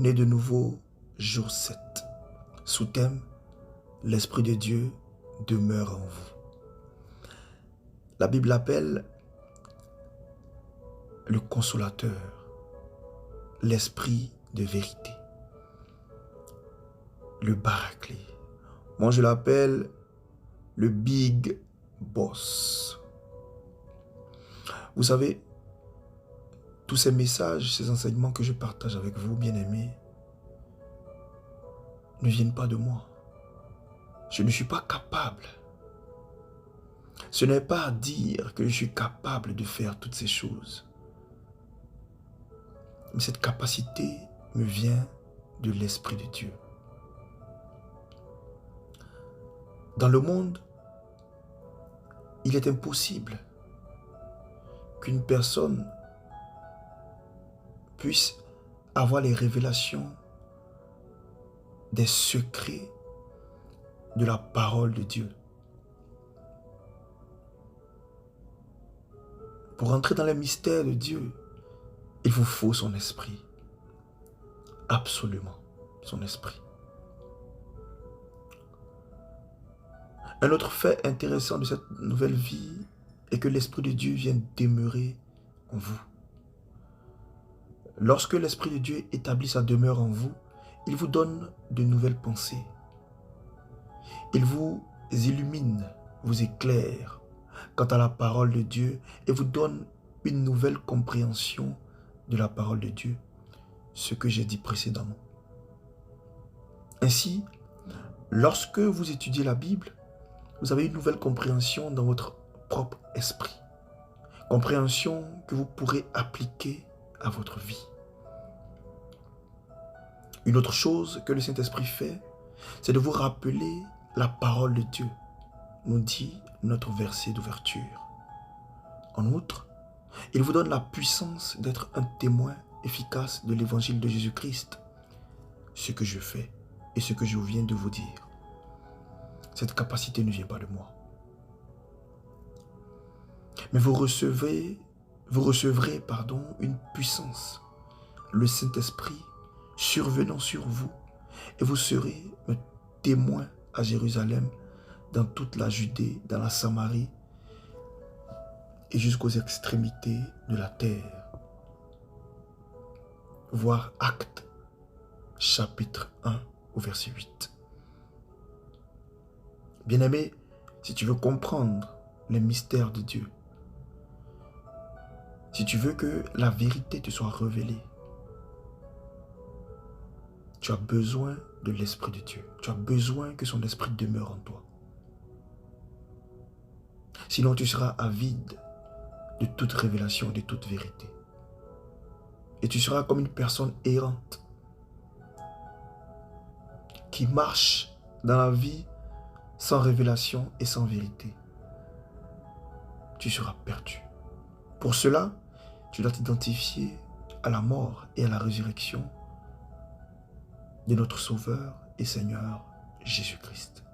Né de nouveau, jour 7. Sous-thème, l'Esprit de Dieu demeure en vous. La Bible l'appelle le consolateur, l'Esprit de vérité, le Paraclet. Moi, je l'appelle le Big Boss. Vous savez, tous ces messages, ces enseignements que je partage avec vous, bien-aimés, ne viennent pas de moi. Je ne suis pas capable. Ce n'est pas à dire que je suis capable de faire toutes ces choses. Mais cette capacité me vient de l'Esprit de Dieu. Dans le monde, il est impossible qu'une personne puisse avoir les révélations des secrets de la parole de Dieu. Pour entrer dans les mystères de Dieu, il vous faut son esprit. Absolument, son esprit. Un autre fait intéressant de cette nouvelle vie est que l'Esprit de Dieu vient demeurer en vous. Lorsque l'Esprit de Dieu établit sa demeure en vous, il vous donne de nouvelles pensées. Il vous illumine, vous éclaire quant à la parole de Dieu et vous donne une nouvelle compréhension de la parole de Dieu, ce que j'ai dit précédemment. Ainsi, lorsque vous étudiez la Bible, vous avez une nouvelle compréhension dans votre propre esprit. Compréhension que vous pourrez appliquer à votre vie. Une autre chose que le Saint-Esprit fait, c'est de vous rappeler la parole de Dieu, nous dit notre verset d'ouverture. En outre, il vous donne la puissance d'être un témoin efficace de l'évangile de Jésus-Christ, ce que je fais et ce que je viens de vous dire. Cette capacité ne vient pas de moi. Mais vous recevrez une puissance, le Saint-Esprit survenant sur vous, et vous serez un témoin à Jérusalem, dans toute la Judée, dans la Samarie, et jusqu'aux extrémités de la terre. Voir Actes, chapitre 1, au verset 8. Bien-aimé, si tu veux comprendre les mystères de Dieu, si tu veux que la vérité te soit révélée, tu as besoin de l'Esprit de Dieu. Tu as besoin que son Esprit demeure en toi. Sinon, tu seras avide de toute révélation, de toute vérité. Et tu seras comme une personne errante qui marche dans la vie sans révélation et sans vérité. Tu seras perdu. Pour cela, tu dois t'identifier à la mort et à la résurrection de notre Sauveur et Seigneur Jésus-Christ.